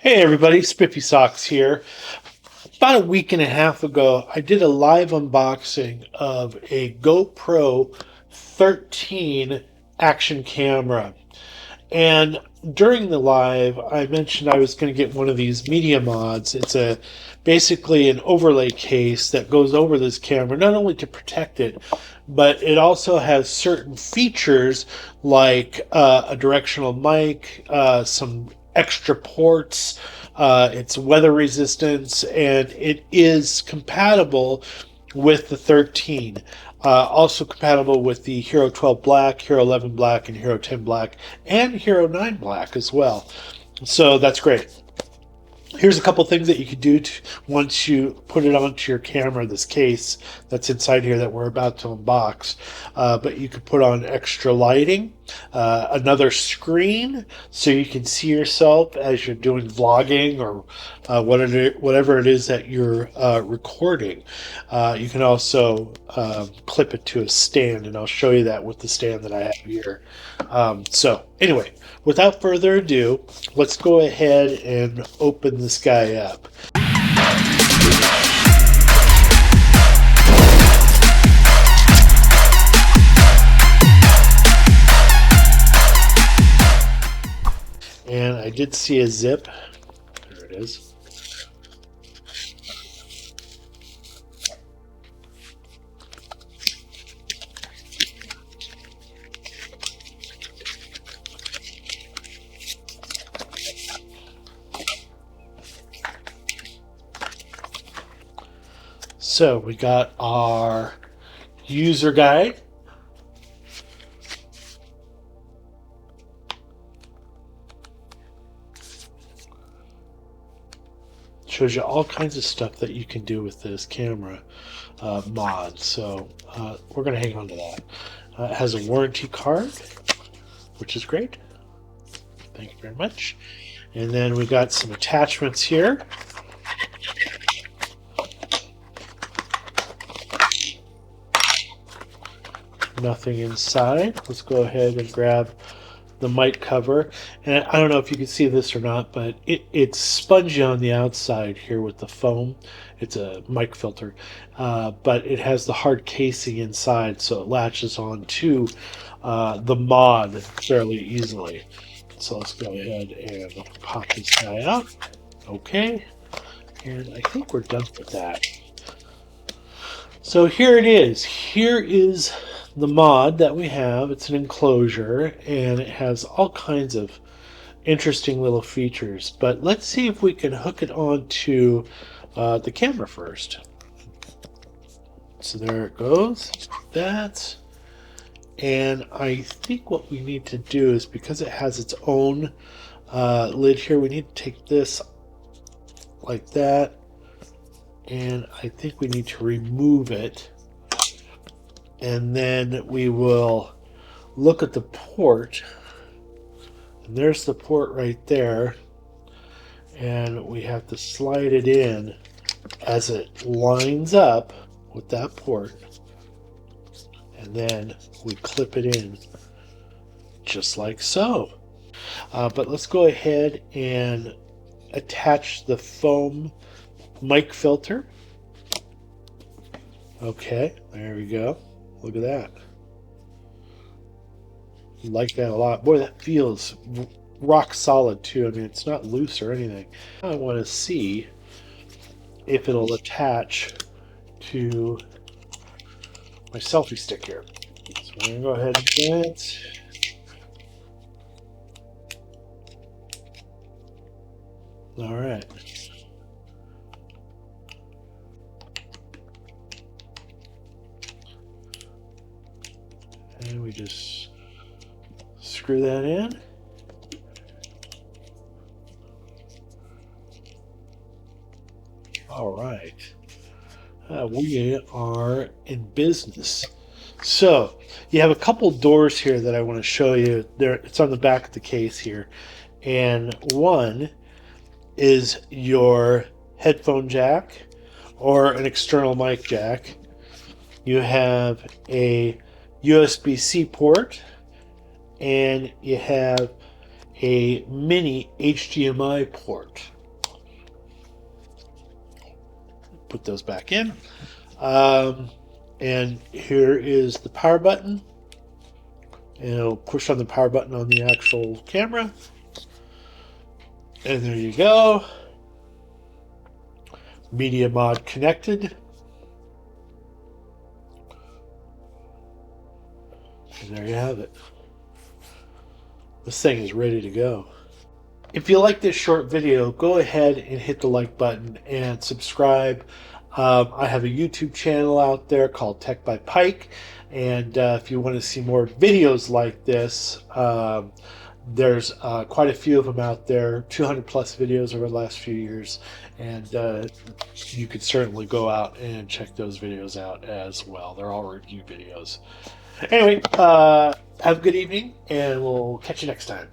Hey everybody, Spiffy Socks here. About a week and a half ago, I did a live unboxing of a GoPro 13 action camera. And during the live, I mentioned I was going to get one of these media mods. It's basically an overlay case that goes over this camera, not only to protect it, but it also has certain features like a directional mic, some extra ports, it's weather resistance, and it is compatible with the 13. Also compatible with the Hero 12 Black, Hero 11 Black, and Hero 10 Black, and Hero 9 Black as well. So that's great. Here's a couple things that you could do once you put it onto your camera, this case that's inside here that we're about to unbox. But you could put on extra lighting, another screen so you can see yourself as you're doing vlogging or whatever it is that you're recording. You can also clip it to a stand, and I'll show you that with the stand that I have here. So anyway, without further ado, let's go ahead and open this guy up. And I did see a zip. There it is. So we got our user guide. Shows you all kinds of stuff that you can do with this camera mod. So we're going to hang on to that. It has a warranty card, which is great. Thank you very much. And then we got some attachments here. Nothing inside. Let's go ahead and grab the mic cover. And I don't know if you can see this or not, but it's spongy on the outside here with the foam. It's a mic filter, but it has the hard casing inside, so it latches on to the mod fairly easily. So let's go ahead and pop this guy out. Okay, and I think we're done with that. So here it is. Here is the mod that we have. It's an enclosure, and it has all kinds of interesting little features. But let's see if we can hook it onto the camera first. So there it goes. That. And I think what we need to do is, because it has its own lid here, we need to take this like that. And I think we need to remove it. And then we will look at the port. And there's the port right there. And we have to slide it in as it lines up with that port. And then we clip it in just like so. But let's go ahead and attach the foam mic filter. Okay, there we go. Look at that. I like that a lot. Boy, that feels rock solid too. I mean, it's not loose or anything. I want to see if it'll attach to my selfie stick here. So I'm going to go ahead and do it. All right. And we just screw that in. All right. We are in business. So you have a couple doors here that I want to show you. There, it's on the back of the case here. And one is your headphone jack or an external mic jack. You have a USB-C port, and you have a mini HDMI port. put those back in. And here is the power button. And it'll push on the power button on the actual camera. And there you go. Media mod connected. And there you have it. This thing is ready to go. If you like this short video, go ahead and hit the like button and subscribe. I have a YouTube channel out there called Tech by Pike, and if you want to see more videos like this, there's quite a few of them out there, 200 plus videos over the last few years, and you could certainly go out and check those videos out as well. They're all review videos. Anyway, have a good evening, and we'll catch you next time.